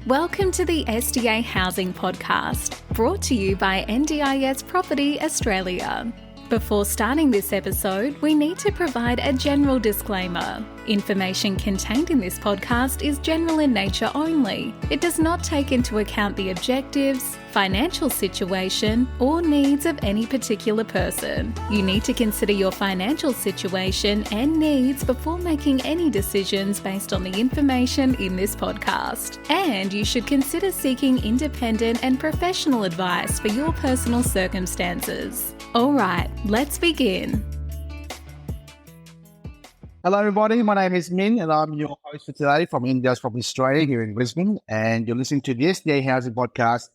Welcome to the SDA Housing Podcast, brought to you by NDIS Property Australia. Before starting this episode, we need to provide a general disclaimer. Information contained in this podcast is general in nature only. It does not take into account the objectives, financial situation, or needs of any particular person. You need to consider your financial situation and needs before making any decisions based on the information in this podcast. And you should consider seeking independent and professional advice for your personal circumstances. All right, let's begin. Hello everybody, my name is Minh and I'm your host for today from NDIS Property Australia here in Brisbane, and you're listening to the SDA Housing Podcast,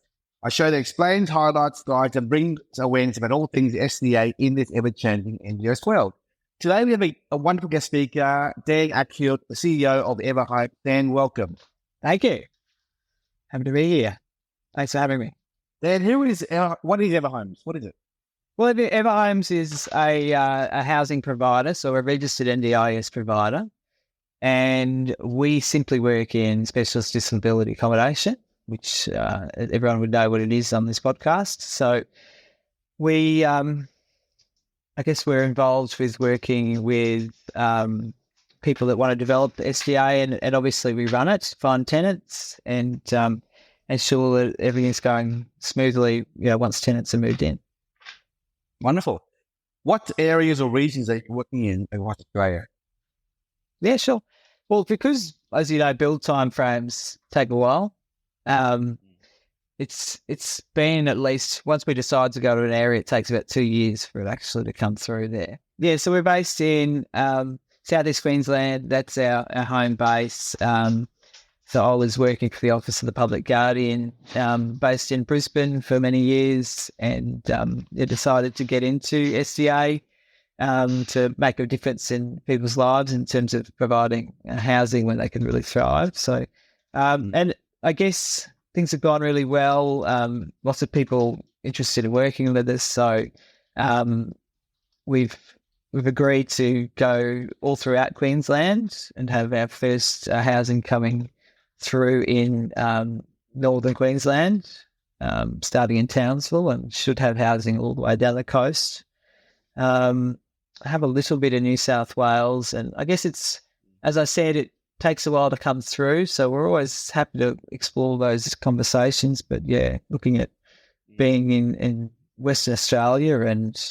a show that explains, highlights, guides and brings awareness about all things SDA in this ever-changing NDIS world. Today we have a wonderful guest speaker, Dan Acfield, the CEO of Everhomes. Dan, welcome. Thank you. Happy to be here. Thanks for having me. Dan, what is Everhomes? What is it? Well, Everhomes is a housing provider, so a registered NDIS provider, and we simply work in specialist disability accommodation, which everyone would know what it is on this podcast. So we, I guess we're involved with working with people that want to develop the SDA, and obviously we run it, find tenants, and ensure that everything's going smoothly, once tenants are moved in. Wonderful. What areas or regions are you working in Western Australia? Yeah, sure. Well, because, as you know, build time frames take a while. It's been, at least once we decide to go to an area, it takes about 2 years for it actually to come through there. Yeah, so we're based in Southeast Queensland. That's our home base. So I was working for the Office of the Public Guardian, based in Brisbane for many years, and decided to get into SDA to make a difference in people's lives in terms of providing housing where they can really thrive. So, and I guess things have gone really well. Lots of people interested in working with us. So we've agreed to go all throughout Queensland and have our first housing coming through in northern Queensland, starting in Townsville, and should have housing all the way down the coast. I have a little bit of New South Wales, and I guess it's, as I said, it takes a while to come through, so we're always happy to explore those conversations. But yeah, looking at being in Western Australia, and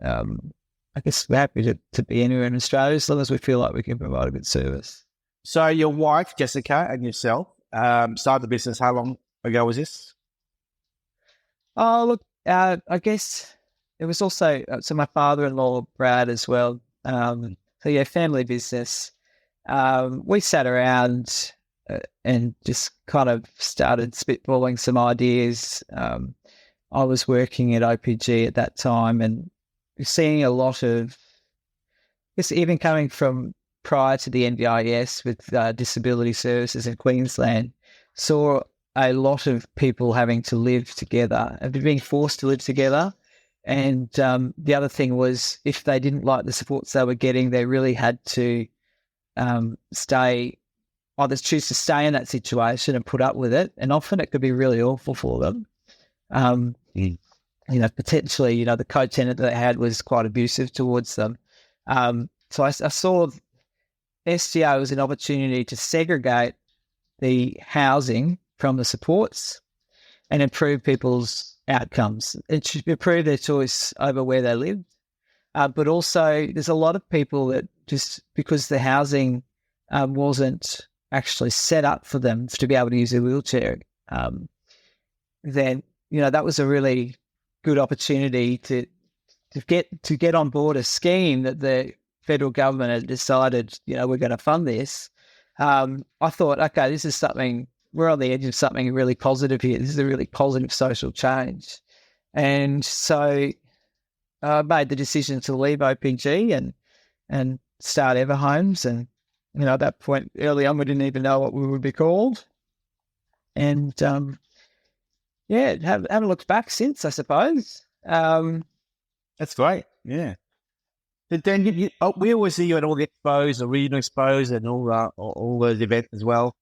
I guess we're happy to be anywhere in Australia as long as we feel like we can provide a good service. So your wife, Jessica, and yourself started the business. How long ago was this? Oh, look, I guess it was also, so my father-in-law, Brad, as well. So yeah, family business. We sat around and just kind of started spitballing some ideas. I was working at OPG at that time and seeing a lot of, I guess even coming from prior to the NDIS with disability services in Queensland, saw a lot of people having to live together and being forced to live together. And the other thing was, if they didn't like the supports they were getting, they really had to either choose to stay in that situation and put up with it. And often it could be really awful for them. Potentially, the co-tenant that they had was quite abusive towards them. So I saw SDA was an opportunity to segregate the housing from the supports and improve people's outcomes. It should improve their choice over where they live. But also there's a lot of people that just because the housing wasn't actually set up for them to be able to use a wheelchair, then, that was a really good opportunity to get on board a scheme that the federal government had decided, we're going to fund this. I thought, okay, this is something, we're on the edge of something really positive here. This is a really positive social change. And so I made the decision to leave OPG and start Everhomes. And, at that point early on, we didn't even know what we would be called. And, haven't looked back since, I suppose. That's great. Yeah. But then we always see you at all the expos, the regional expos, and all those events as well.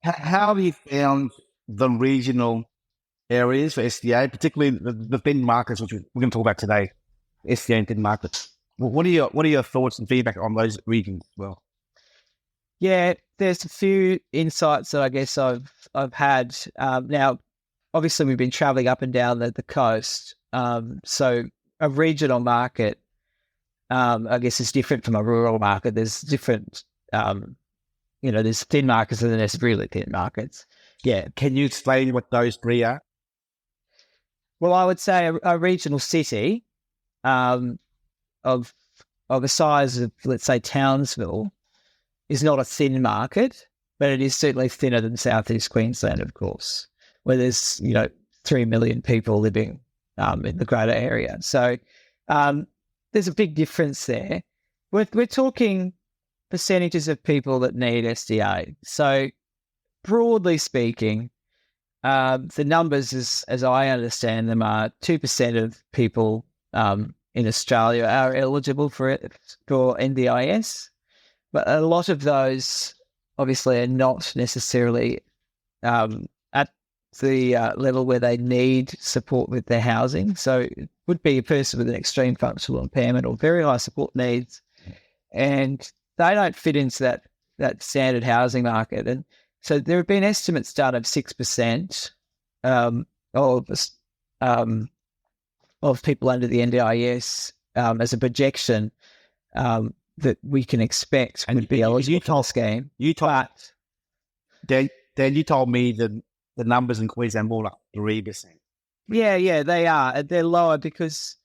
How have you found the regional areas for SDA, particularly the thin markets, which we're going to talk about today, SDA and thin markets? What are your thoughts and feedback on those regions as well? Yeah, there's a few insights that I guess I've had. Now, obviously, we've been traveling up and down the coast, so a regional market, I guess, is different from a rural market. There's different, there's thin markets and then there's really thin markets. Yeah. Can you explain what those three are? Well, I would say a regional city of a size of, let's say, Townsville is not a thin market, but it is certainly thinner than Southeast Queensland, of course, where there's 3 million people living in the greater area. So there's a big difference there. We're talking percentages of people that need SDA. So broadly speaking, the numbers, as I understand them, are 2% of people in Australia are eligible for NDIS, but a lot of those obviously are not necessarily at the level where they need support with their housing. So it would be a person with an extreme functional impairment or very high support needs, and they don't fit into that standard housing market. And so there have been estimates done of 6% of people under the NDIS as a projection that we can expect would be eligible for the scheme. Dan, you told me the numbers in Queensland are more like 3%. Yeah, they are. They're lower because,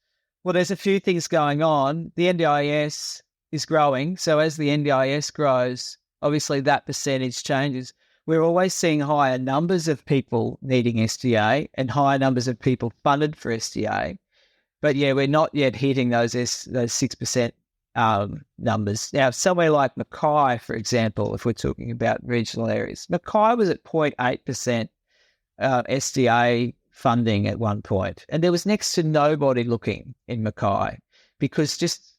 well, there's a few things going on. The NDIS is growing. So as the NDIS grows, obviously that percentage changes. We're always seeing higher numbers of people needing SDA and higher numbers of people funded for SDA. But yeah, we're not yet hitting those 6% numbers. Now, somewhere like Mackay, for example, if we're talking about regional areas, Mackay was at 0.8% SDA funding at one point, and there was next to nobody looking in Mackay because just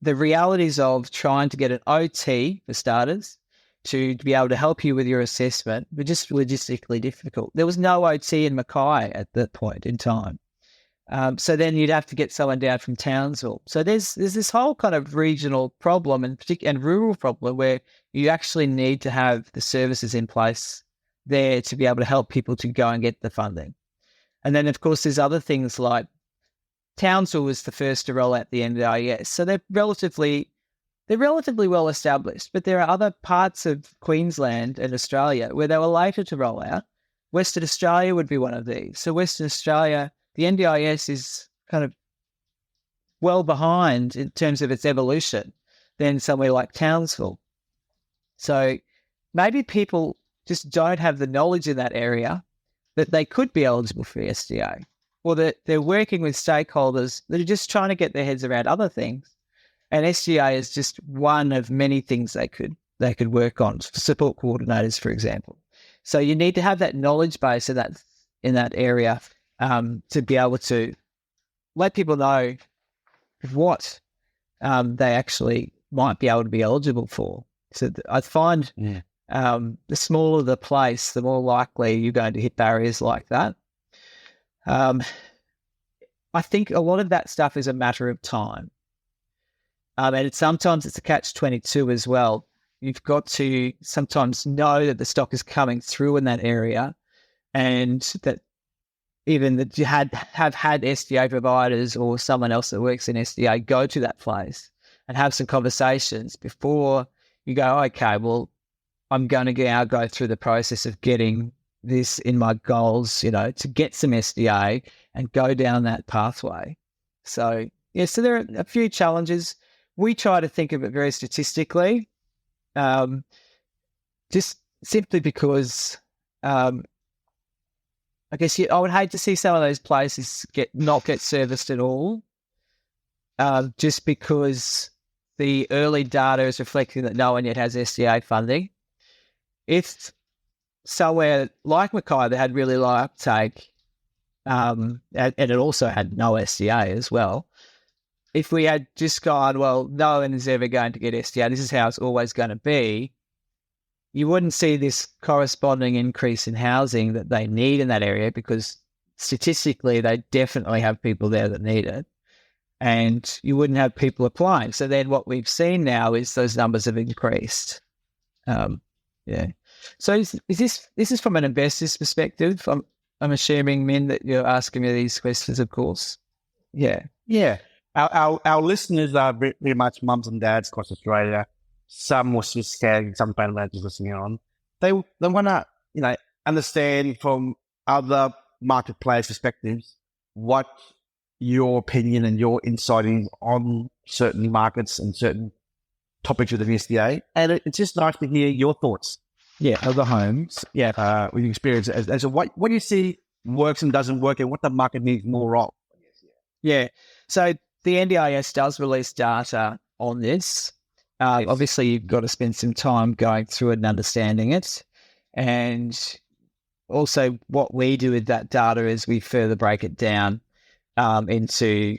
the realities of trying to get an OT, for starters, to be able to help you with your assessment were just logistically difficult. There was no OT in Mackay at that point in time. So then you'd have to get someone down from Townsville. So there's this whole kind of regional problem and rural problem where you actually need to have the services in place there to be able to help people to go and get the funding. And then, of course, there's other things like Townsville was the first to roll out the NDIS. So they're relatively well established, but there are other parts of Queensland and Australia where they were later to roll out. Western Australia would be one of these. So Western Australia, the NDIS is kind of well behind in terms of its evolution than somewhere like Townsville. So maybe people just don't have the knowledge in that area that they could be eligible for SDA, or that they're working with stakeholders that are just trying to get their heads around other things. And SDA is just one of many things they could work on, support coordinators, for example. So you need to have that knowledge base in that area to be able to let people know what they actually might be able to be eligible for. So I find the smaller the place, the more likely you're going to hit barriers like that. I think a lot of that stuff is a matter of time. And sometimes it's a catch-22 as well. You've got to sometimes know that the stock is coming through in that area, and that even that you have had SDA providers or someone else that works in SDA go to that place and have some conversations before you go, okay, well, I'm going to now go through the process of getting this in my goals, to get some SDA and go down that pathway. So, yeah, so there are a few challenges. We try to think of it very statistically, just simply because I guess I would hate to see some of those places not get serviced at all, just because the early data is reflecting that no one yet has SDA funding. If somewhere like Mackay that had really low uptake, and it also had no SDA as well, if we had just gone, well, no one is ever going to get SDA, this is how it's always going to be, you wouldn't see this corresponding increase in housing that they need in that area, because statistically they definitely have people there that need it, and you wouldn't have people applying. So then what we've seen now is those numbers have increased. Yeah. So is this from an investor's perspective? I'm assuming, Min, that you're asking me these questions, of course. Yeah. Yeah. Our listeners are very much mums and dads across Australia. Some more sophisticated, some fund managers listening on. They want to, understand from other marketplace perspectives what your opinion and your insight is on certain markets and certain topics within the SDA. And it's just nice to hear your thoughts. Yeah. Of the homes. Yeah. With your experience as to what you see works and doesn't work and what the market needs more of. Yeah. So the NDIS does release data on this. Yes. Obviously, you've got to spend some time going through it and understanding it. And also what we do with that data is we further break it down into,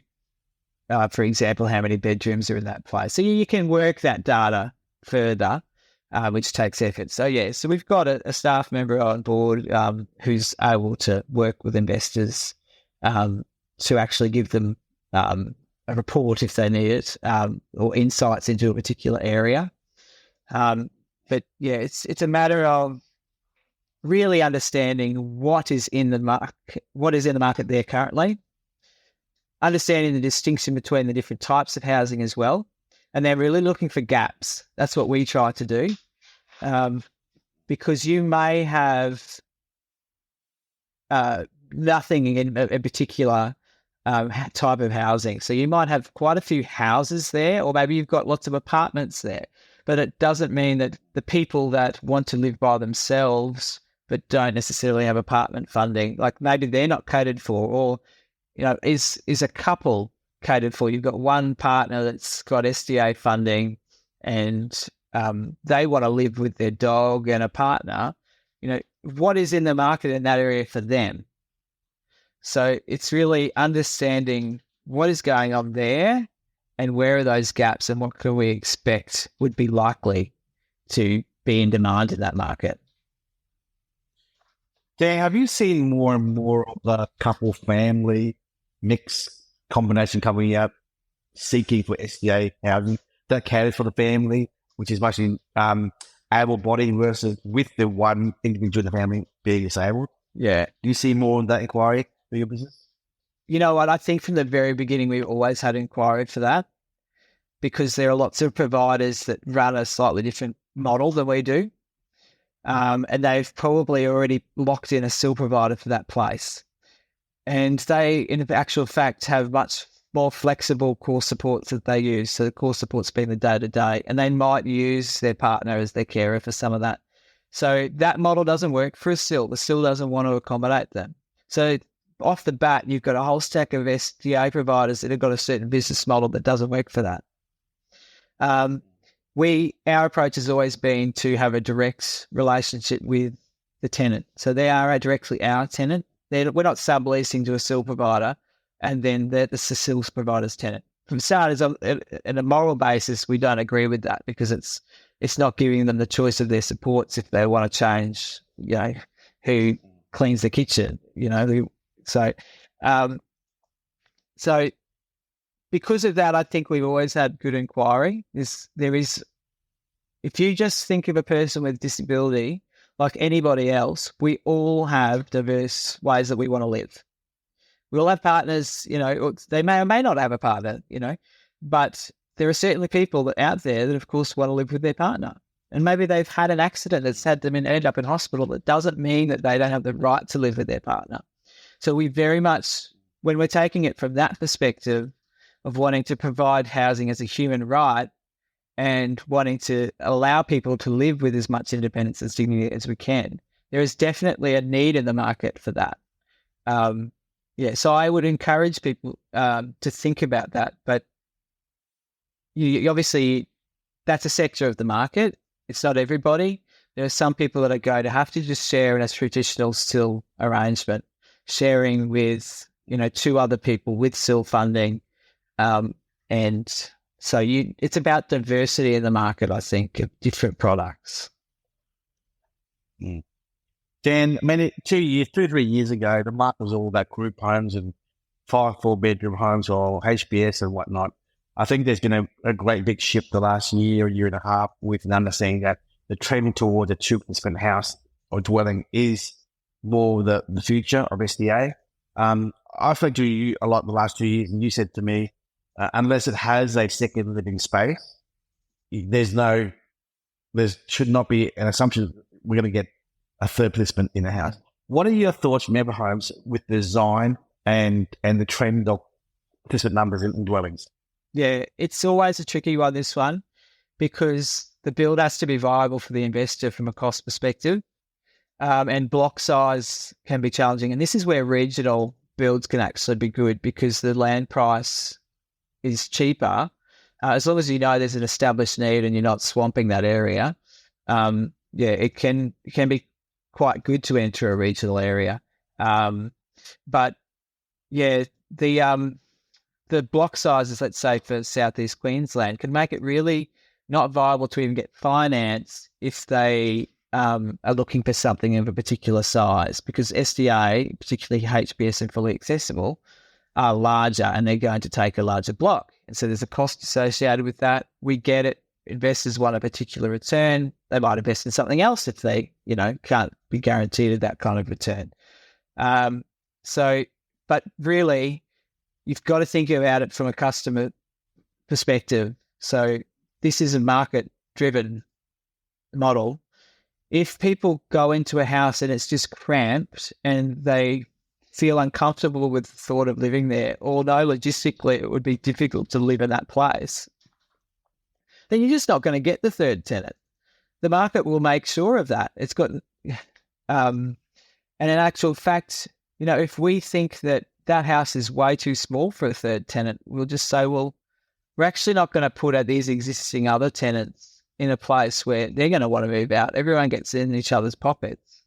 for example, how many bedrooms are in that place. So you can work that data further, which takes effort. So, so we've got a staff member on board who's able to work with investors to actually give them a report if they need it, or insights into a particular area. But it's a matter of really understanding what is in the market there currently, understanding the distinction between the different types of housing as well, and they're really looking for gaps. That's what we try to do, because you may have nothing in a particular type of housing. So you might have quite a few houses there, or maybe you've got lots of apartments there, but it doesn't mean that the people that want to live by themselves but don't necessarily have apartment funding, like maybe they're not catered for, or is a couple catered for. You've got one partner that's got SDA funding and they want to live with their dog and a partner. What is in the market in that area for them? So it's really understanding what is going on there and where are those gaps and what can we expect would be likely to be in demand in that market. Dan, have you seen more and more of the couple family mix combination coming out seeking for SDA housing that caters for the family, which is mostly able bodied versus with the one individual in the family being disabled? Yeah. Do you see more of that inquiry for your business? You know what? I think from the very beginning, we've always had inquiry for that, because there are lots of providers that run a slightly different model than we do. And they've probably already locked in a SIL provider for that place. And they, in actual fact, have much more flexible core supports that they use. So the core supports being the day-to-day, and they might use their partner as their carer for some of that. So that model doesn't work for a SIL. The SIL doesn't want to accommodate them. So off the bat, you've got a whole stack of SDA providers that have got a certain business model that doesn't work for that. Our approach has always been to have a direct relationship with the tenant. So they are directly our tenant. We're not subleasing to a SIL provider and then the SIL provider's tenant. From starters, on a moral basis, we don't agree with that, because it's not giving them the choice of their supports if they want to change, who cleans the kitchen, So because of that, I think we've always had good inquiry. If you just think of a person with disability like anybody else, we all have diverse ways that we want to live. We all have partners, they may or may not have a partner, but there are certainly people out there that, of course, want to live with their partner. And maybe they've had an accident that's had them end up in hospital. That doesn't mean that they don't have the right to live with their partner. So we very much, when we're taking it from that perspective of wanting to provide housing as a human right and wanting to allow people to live with as much independence and dignity as we can, there is definitely a need in the market for that. So I would encourage people to think about that. But you obviously, that's a sector of the market. It's not everybody. There are some people that are going to have to just share in a traditional SIL arrangement, sharing with, two other people with SIL funding. And so it's about diversity in the market, I think, of different products. Mm. Dan, 2 3 years ago, the market was all about group homes and 4 bedroom homes or HBS and whatnot. I think there's been a great big shift the last year and a half with an understanding that the trend towards a 2-participant house or dwelling is more the future of SDA. I've spoken to you a lot the last 2 years, and you said to me, unless it has a second living space, there should not be an assumption we're going to get a third participant in the house. What are your thoughts from Everhomes with the design and the trend of participant numbers in dwellings? Yeah, it's always a tricky one, this one, because the build has to be viable for the investor from a cost perspective, and block size can be challenging. And this is where regional builds can actually be good because the land price is cheaper. As long as you know there's an established need and you're not swamping that area, it can be quite good to enter a regional area. But yeah, the block sizes, let's say for Southeast Queensland, can make it really not viable to even get finance if they are looking for something of a particular size, because SDA, particularly HBS and fully accessible, are larger and they're going to take a larger block. And so there's a cost associated with that. We get it. Investors want a particular return. They might invest in something else if they, can't be guaranteed that kind of return. But really, you've got to think about it from a customer perspective. So this is a market-driven model. If people go into a house and it's just cramped and they feel uncomfortable with the thought of living there, or know logistically it would be difficult to live in that place, then you're just not going to get the third tenant. The market will make sure of that. It's got, and in actual fact, if we think that house is way too small for a third tenant, we'll just say, well, we're actually not going to put these existing other tenants in a place where they're going to want to move out. Everyone gets in each other's pockets.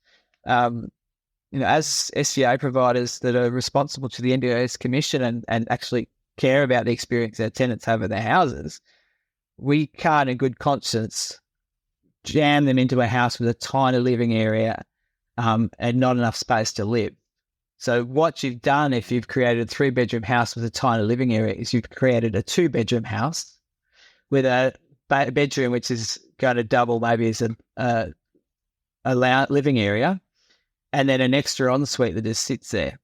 As SDA providers that are responsible to the NDIS Commission and actually care about the experience our tenants have in their houses, we can't in good conscience jam them into a house with a tiny living area and not enough space to live. So what you've done, if you've created a 3-bedroom house with a tiny living area, is you've created a 2-bedroom house with a bedroom which is going to double maybe as a living area, and then an extra ensuite that just sits there.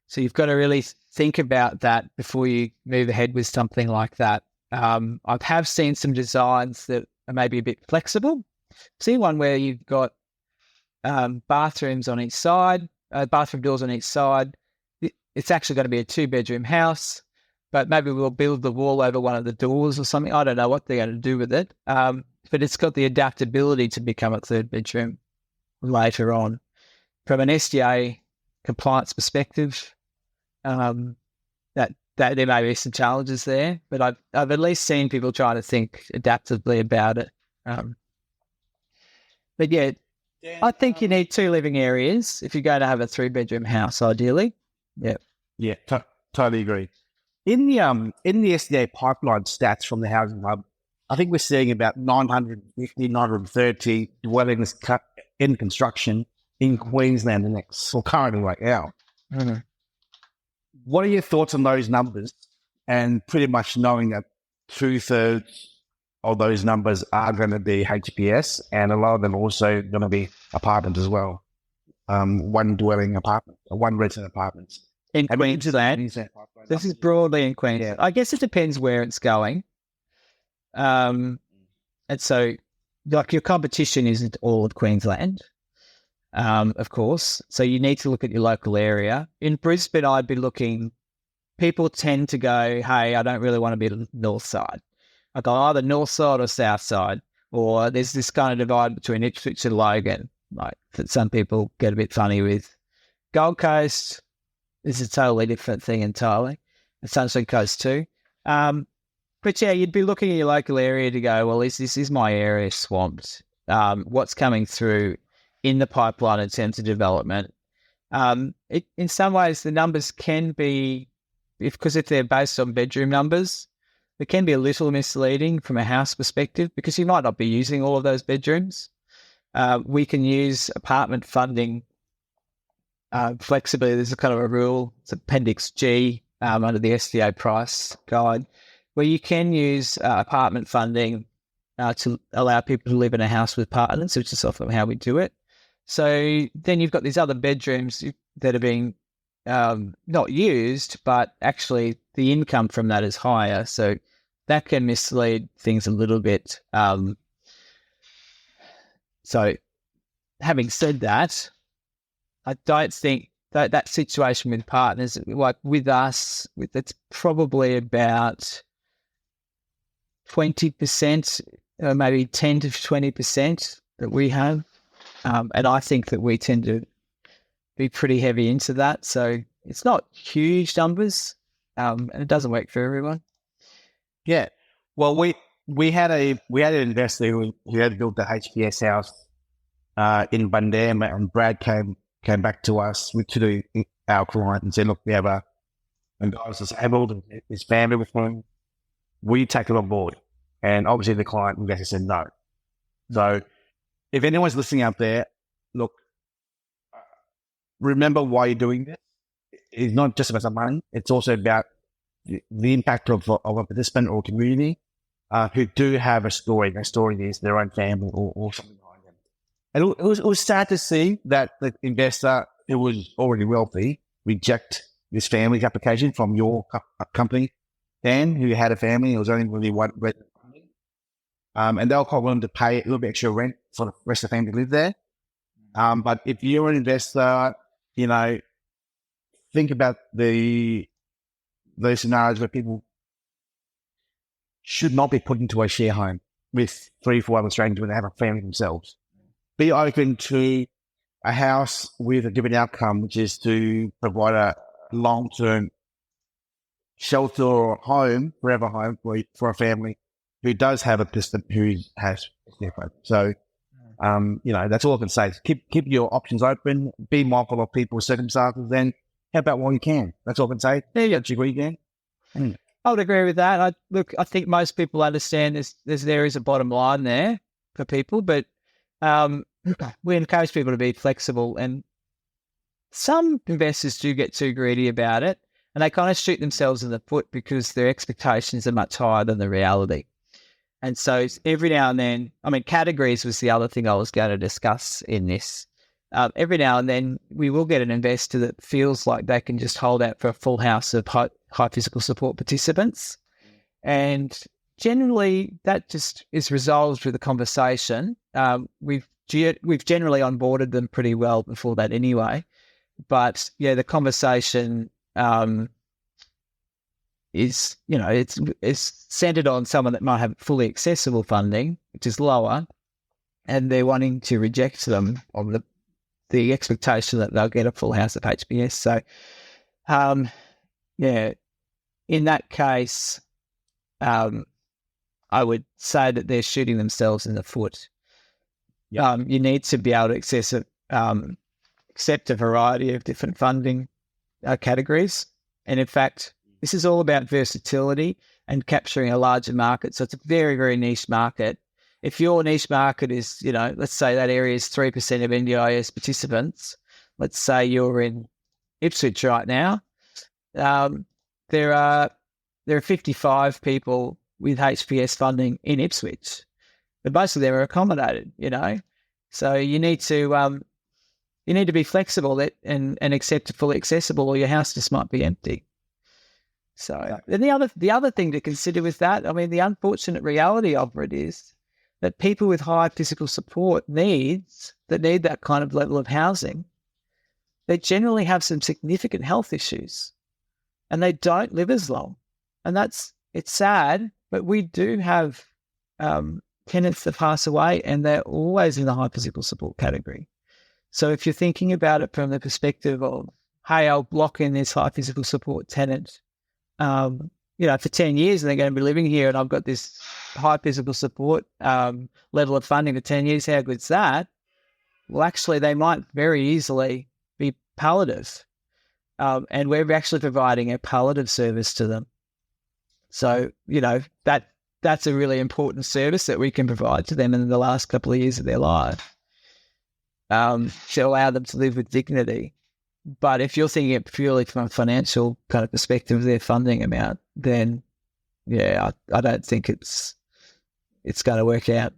So you've got to really think about that before you move ahead with something like that. I have seen some designs that are maybe a bit flexible. See one where you've got bathrooms on each side, bathroom doors on each side. It's actually going to be a 2-bedroom house, but maybe we'll build the wall over one of the doors or something. I don't know what they're going to do with it, but it's got the adaptability to become a 3rd bedroom later on. From an SDA compliance perspective, that there may be some challenges there, but I've at least seen people trying to think adaptively about it. But yeah, I think you need 2 living areas if you're going to have a 3-bedroom house, ideally. Yeah, totally agree. In the SDA pipeline stats from the Housing Hub, I think we're seeing about 950, 930 dwellings in construction in Queensland currently right now. Mm-hmm. What are your thoughts on those numbers? And pretty much knowing that 2/3 of those numbers are going to be HPS, and a lot of them also going to be apartments as well. One dwelling apartment, one resident apartments. In Queensland, this is broadly in Queensland. Yeah. I guess it depends where it's going. And so, like, your competition isn't all of Queensland, of course. So you need to look at your local area. In Brisbane, I'd be looking, people tend to go, hey, I don't really want to be the north side. I go either north side or south side, or there's this kind of divide between Ipswich and Logan, like that some people get a bit funny with. Gold Coast is a totally different thing entirely. And Sunshine Coast too. But yeah, you'd be looking at your local area to go, well, is my area swamped? What's coming through in the pipeline in terms of development? In some ways, the numbers can be, because if they're based on bedroom numbers, it can be a little misleading from a house perspective because you might not be using all of those bedrooms. We can use apartment funding flexibly. There's a kind of a rule. It's Appendix G under the SDA price guide, where you can use apartment funding to allow people to live in a house with partners, which is often how we do it. So then you've got these other bedrooms that are being not used, but actually the income from that is higher. So that can mislead things a little bit. So having said that, I don't think that situation with partners, like with us, it's probably about 20%, maybe 10 to 20% that we have. And I think that we tend to be pretty heavy into that. So it's not huge numbers, and it doesn't work for everyone. Yeah. Well, we had an investor who had built the HPS house in Bundam, and Brad came back to us our client and said, "Look, we have a guy who's disabled, and his family with him. Will you take it on board?" And obviously, the client investor said no. So, if anyone's listening out there, look, remember why you're doing this. It's not just about the money; it's also about the impact of a participant or community who do have a story. Their story is their own family or something behind them. And it was sad to see that the investor, who was already wealthy, reject this family's application from your company, Dan, who had a family. It was only really one resident. And they were quite willing to pay a little bit extra rent for the rest of the family to live there. But if you're an investor, think about those scenarios where people should not be put into a share home with 3-4 other strangers when they have a family themselves. Be open to a house with a different outcome, which is to provide a long-term shelter or home, forever home for a family who does have a participant who has SDA. So, that's all I can say. Keep your options open. Be mindful of people's circumstances. Then help out while you can. That's all I can say. Yeah. Do you agree, Dan? I would agree with that. I think most people understand there is a bottom line there for people, but we encourage people to be flexible. And some investors do get too greedy about it, and they kind of shoot themselves in the foot because their expectations are much higher than the reality. And so every now and then, categories was the other thing I was going to discuss in this. Every now and then we will get an investor that feels like they can just hold out for a full house of high physical support participants. And generally that just is resolved with a conversation. We've generally onboarded them pretty well before that anyway. But yeah, the conversation is, it's centered on someone that might have fully accessible funding, which is lower, and they're wanting to reject them on the expectation that they'll get a full house of HPS. So, in that case, I would say that they're shooting themselves in the foot. Yep. You need to be able to accept a variety of different funding categories. And in fact, this is all about versatility and capturing a larger market. So it's a very, very niche market. If your niche market is, let's say that area is 3% of NDIS participants, let's say you're in Ipswich right now, there are 55 people with HPS funding in Ipswich, but most of them are accommodated, So you need to be flexible and accept fully accessible, or your house just might be empty. So, and the other thing to consider with that, the unfortunate reality of it is that people with high physical support needs that need that kind of level of housing, they generally have some significant health issues, and they don't live as long. And it's sad, but we do have tenants that pass away, and they're always in the high physical support category. So if you're thinking about it from the perspective of, hey, I'll lock in this high physical support tenant, for 10 years, and they're going to be living here, and I've got this high physical support level of funding for 10 years, how good's that? Well, actually, they might very easily be palliative, and we're actually providing a palliative service to them. So, that's a really important service that we can provide to them in the last couple of years of their life. to allow them to live with dignity. But if you're thinking it purely from a financial kind of perspective of their funding amount, then I don't think it's going to work out.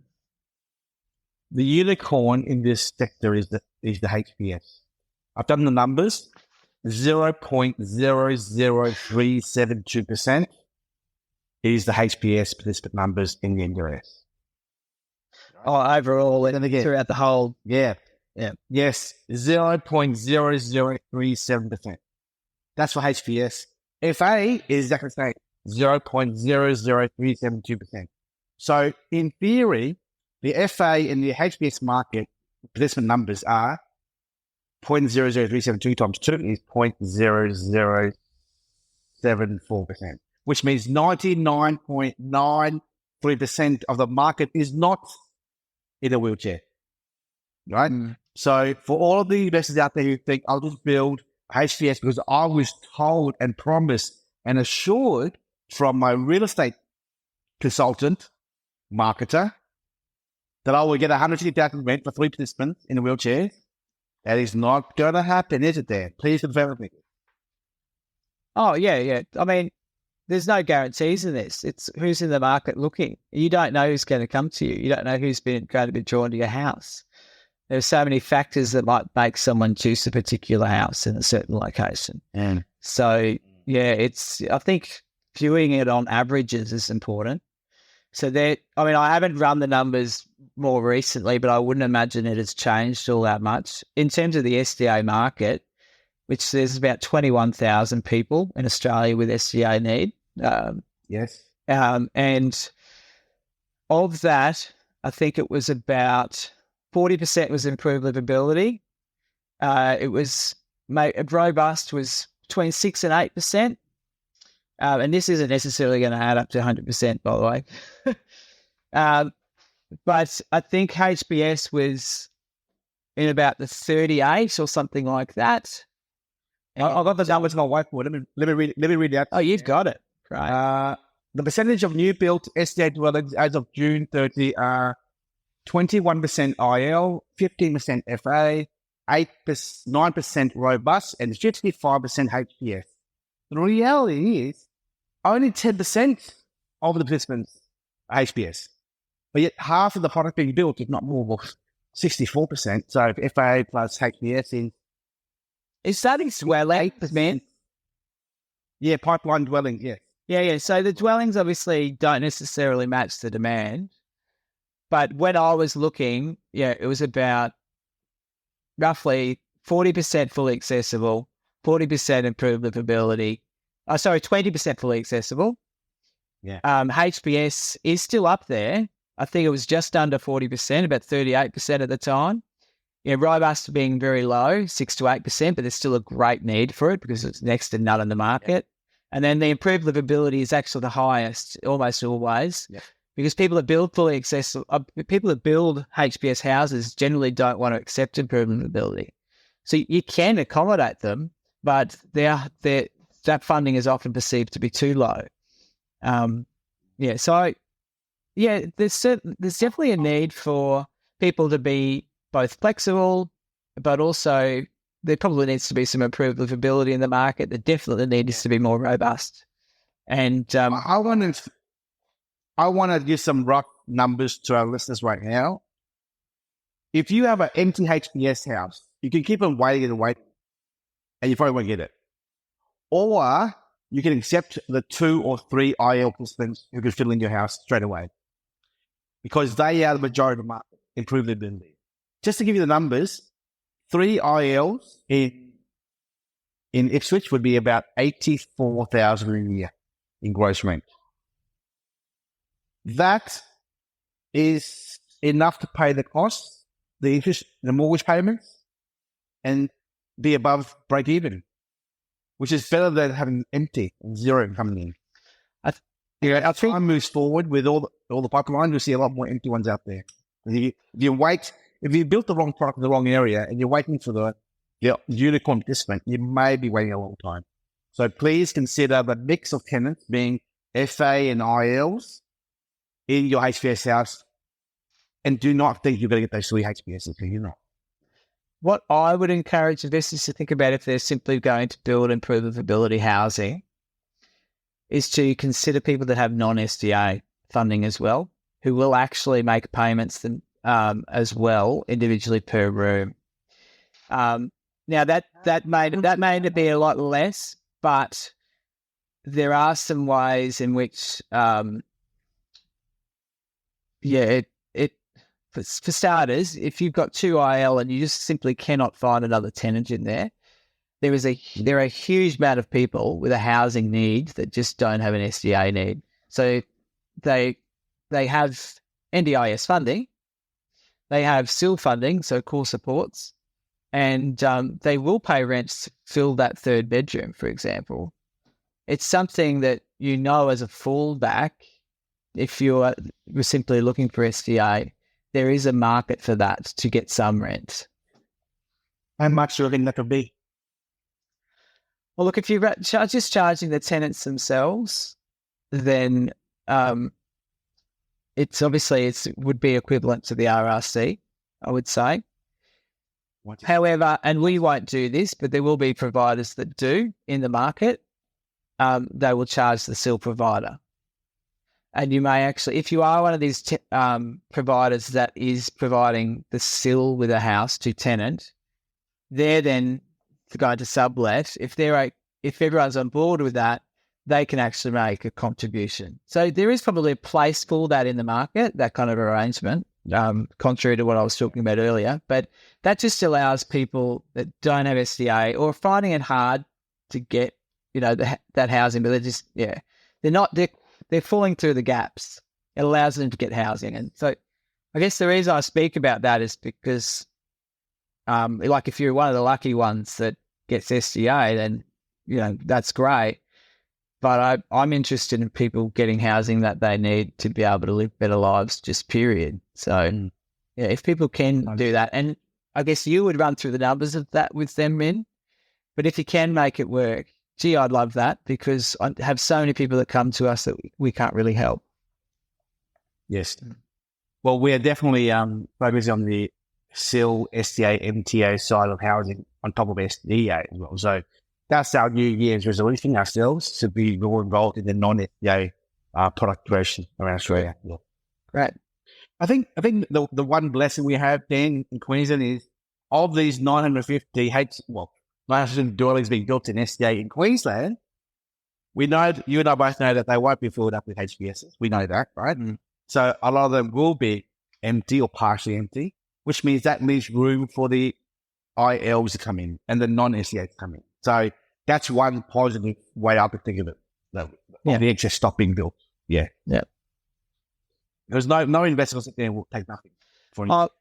The unicorn in this sector is the HPS. I've done the numbers. 0.00372% is the HPS participant numbers in the NDIS. Oh, overall, And again, throughout the whole. yes, 0.0037%. That's for HPS. FA is exactly the same, 0.00372%. So in theory, the FA and the HPS market participant numbers are 0.00372 times 2 is 0.0074%, which means 99.93% of the market is not in a wheelchair, right? So for all of the investors out there who think, I'll just build HPS because I was told and promised and assured from my real estate consultant, marketer, that I will get 150,000 rent for 3 participants in a wheelchair. That is not going to happen, is it, Dan? Please confirm with me. Oh, yeah. I mean, there's no guarantees in this. It's who's in the market looking. You don't know who's going to come to you. You don't know who's going to be drawn to your house. There's so many factors that might make someone choose a particular house in a certain location. So, I think viewing it on averages is important. So I haven't run the numbers more recently, but I wouldn't imagine it has changed all that much. In terms of the SDA market, which there's about 21,000 people in Australia with SDA need. Yes. And of that, I think it was about 40% was improved livability. It was robust was between 6 and 8%. And this isn't necessarily going to add up to 100%, by the way. But I think HBS was in about the 38 or something like that. I've got the numbers on my whiteboard. Let me read it out. Oh, you've got it. Right. The percentage of new built SDA dwellings as of June 30 are 21% IL, 15% FA, 9% robust, and 55% HPS. The reality is only 10% of the participants are HPS. But yet half of the product being built, if not more, 64%. So if FA plus HPS is that well 8%? Yeah, pipeline dwelling, yeah. Yeah. So the dwellings obviously don't necessarily match the demand. But when I was looking, it was about roughly 40% fully accessible, 40% improved livability. 20% fully accessible. Yeah. HPS is still up there. I think it was just under 40%, about 38% at the time. Robust being very low, 6 to 8%, but there's still a great need for it because it's next to none in the market. Yeah. And then the improved livability is actually the highest almost always. Yeah. Because people that build fully accessible, people that build HPS houses generally don't want to accept improved livability. So you can accommodate them, but that funding is often perceived to be too low. There's definitely a need for people to be both flexible, but also there probably needs to be some improved livability in the market. There definitely needs to be more robust. And I want to give some rough numbers to our listeners right now. If you have an empty HPS house, you can keep on waiting and waiting, and you probably won't get it. Or you can accept the 2 or 3 IL participants who can fill in your house straight away because they are the majority of the market, improved livability. Just to give you the numbers, 3 ILs in Ipswich would be about 84,000 a year in gross rent. That is enough to pay the costs, the interest, the mortgage payments, and be above break even, which is better than having empty and zero coming in. Our time moves forward with all the pipeline. You'll see a lot more empty ones out there. If you built the wrong product in the wrong area and you're waiting for the unicorn participant, you may be waiting a long time. So please consider the mix of tenants being FA and ILs in your HPS house, and do not think you're going to get those 3 HPSs because you're not. what I would encourage investors to think about if they're simply going to build improvability housing is to consider people that have non-SDA funding as well, who will actually make payments as well individually per room. Now that may be a lot less, but there are some ways in which, for starters, if you've got 2 IL and you just simply cannot find another tenant in there, there are a huge amount of people with a housing need that just don't have an SDA need. So they have NDIS funding, they have SIL funding, so core supports, and they will pay rents to fill that 3rd bedroom, for example. It's something that as a fallback, if you're simply looking for SDA, there is a market for that to get some rent. How much do you think that could be? Well, look, if you're just charging the tenants themselves, then it would be equivalent to the RRC, I would say. However, and we won't do this, but there will be providers that do in the market. They will charge the SIL provider. And you may actually, if you are one of these providers that is providing the SIL with a house to tenant, they're then going to sublet. If everyone's on board with that, they can actually make a contribution. So there is probably a place for that in the market, that kind of arrangement, contrary to what I was talking about earlier. But that just allows people that don't have SDA or are finding it hard to get, that housing, but they're falling through the gaps. It allows them to get housing. And so I guess the reason I speak about that is because, if you're one of the lucky ones that gets SDA, then, that's great. But I'm interested in people getting housing that they need to be able to live better lives, just period. So, if people can do that, and I guess you would run through the numbers of that with them, Min, but if you can make it work, gee, I'd love that, because I have so many people that come to us that we can't really help. Yes. Well, we are definitely focusing on the SIL, SDA, MTA side of housing on top of SDA as well. So that's our New Year's resolution ourselves, to be more involved in the non-SDA product creation around Australia. Yeah. Great. I think the one blessing we have, Dan, in Queensland is of these 950 dwellings being built in SDA in Queensland, we know, you and I both know that they won't be filled up with HBSs. We know that, right? Mm. So a lot of them will be empty or partially empty, which means that leaves room for the ILs to come in and the non-SDA to come in. So that's one positive way I could think of it. The excess stock being built. Yeah. Yeah. There's no investor will sit there and will take nothing. But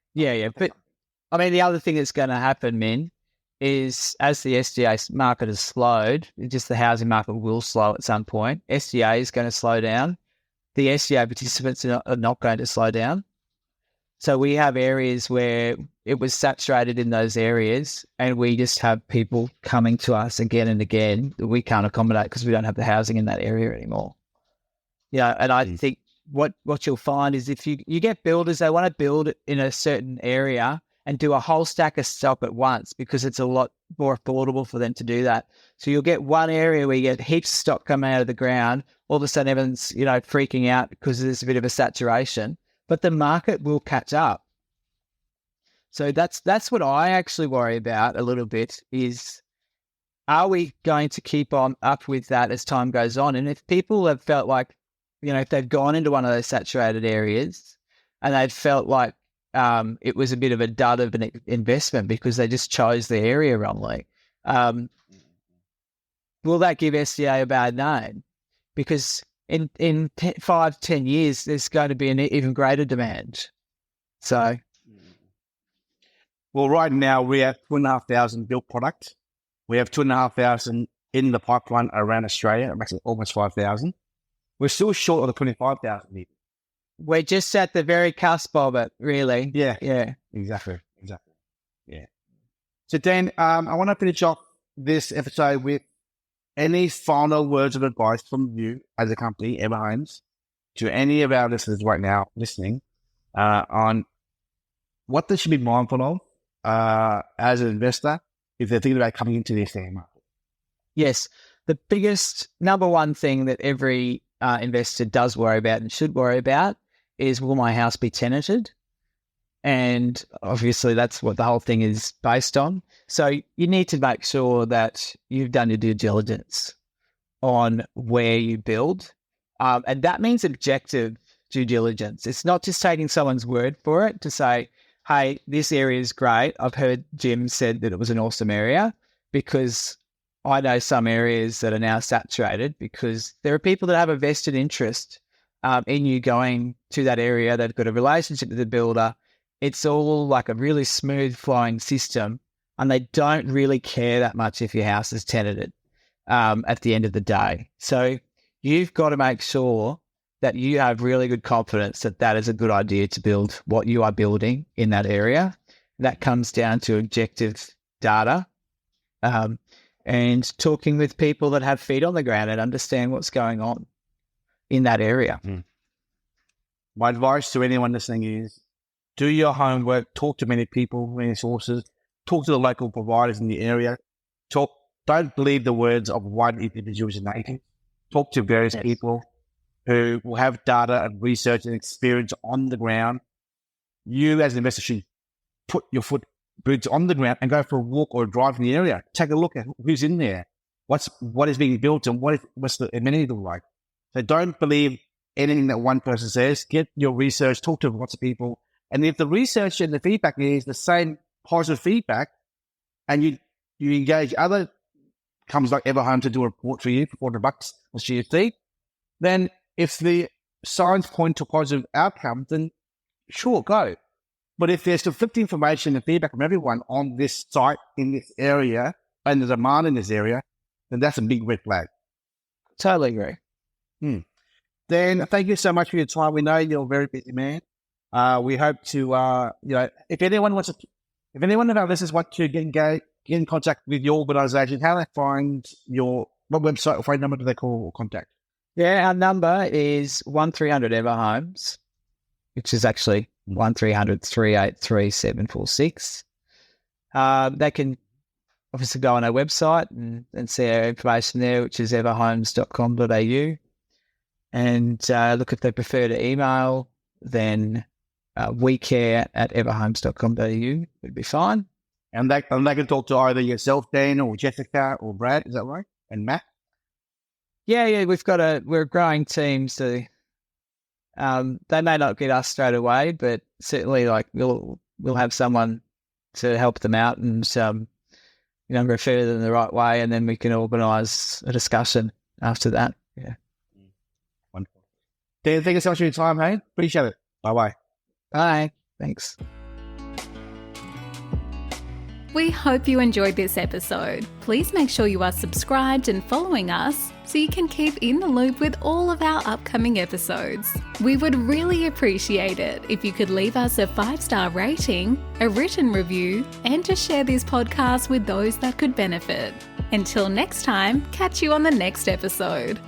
I mean, the other thing that's going to happen, Min, is as the SDA market has slowed, just the housing market will slow at some point. SDA is going to slow down. The SDA participants are not going to slow down. So we have areas where it was saturated in those areas, and we just have people coming to us again and again that we can't accommodate because we don't have the housing in that area anymore. And I think what you'll find is if you get builders, they want to build in a certain area and do a whole stack of stock at once because it's a lot more affordable for them to do that. So you'll get one area where you get heaps of stock coming out of the ground. All of a sudden everyone's, freaking out because there's a bit of a saturation, but the market will catch up. So that's what I actually worry about a little bit is, are we going to keep on up with that as time goes on? And if people have felt like, if they've gone into one of those saturated areas and they've felt like, it was a bit of a dud of an investment because they just chose the area wrongly. Will that give SDA a bad name? Because in 5-10 years, there's going to be an even greater demand. So, well, right now we have 2,500 built product. We have 2,500 in the pipeline around Australia, almost 5,000. We're still short of the 25,000. We're just at the very cusp of it, really. Yeah. Exactly. Yeah. So, Dan, I want to finish off this episode with any final words of advice from you as a company, Everhomes, to any of our listeners right now listening on what they should be mindful of as an investor if they're thinking about coming into the SDA market? Yes. The biggest number one thing that every investor does worry about and should worry about is, will my house be tenanted? And obviously that's what the whole thing is based on. So you need to make sure that you've done your due diligence on where you build. And that means objective due diligence. It's not just taking someone's word for it to say, hey, this area is great. I've heard Jim said that it was an awesome area, because I know some areas that are now saturated because there are people that have a vested interest in you going to that area. They've got a relationship with the builder. It's all like a really smooth flowing system, and they don't really care that much if your house is tenanted at the end of the day. So you've got to make sure that you have really good confidence that that is a good idea to build what you are building in that area. That comes down to objective data and talking with people that have feet on the ground and understand what's going on in that area. My advice to anyone listening is, do your homework, talk to many people, many sources, talk to the local providers in the area. Don't believe the words of one individual in the agent. Talk to various people who will have data and research and experience on the ground. You as an investor should put your boots on the ground and go for a walk or a drive in the area. Take a look at who's in there, what is being built, and what's the amenity look like. So don't believe anything that one person says. Get your research, talk to lots of people. And if the research and the feedback is the same positive feedback, and you engage other companies like Everhomes to do a report for you for $400 a GFC, then if the signs point to positive outcomes, then sure, go. But if there's conflicting information and feedback from everyone on this site in this area and the demand in this area, then that's a big red flag. Totally agree. Dan, thank you so much for your time. We know you're a very busy man. We hope to, if anyone of our listeners want to get in contact with your organisation, how do they find what website or phone number do they call or contact? Yeah, our number is 1300 Everhomes, which is actually 1300 383 746. They can obviously go on our website and see our information there, which is everhomes.com.au. And look, if they prefer to email, then wecare@everhomes.com.au would be fine. And they can talk to either yourself, Dan, or Jessica, or Brad, is that right? And Matt? Yeah, we're a growing team, so they may not get us straight away, but certainly we'll have someone to help them out and refer them the right way, and then we can organise a discussion after that. Yeah. Wonderful. Dan, thank you so much for your time, hey? Appreciate it. Bye-bye. Bye. Thanks. We hope you enjoyed this episode. Please make sure you are subscribed and following us so you can keep in the loop with all of our upcoming episodes. We would really appreciate it if you could leave us a 5-star rating, a written review, and to share this podcast with those that could benefit. Until next time, catch you on the next episode.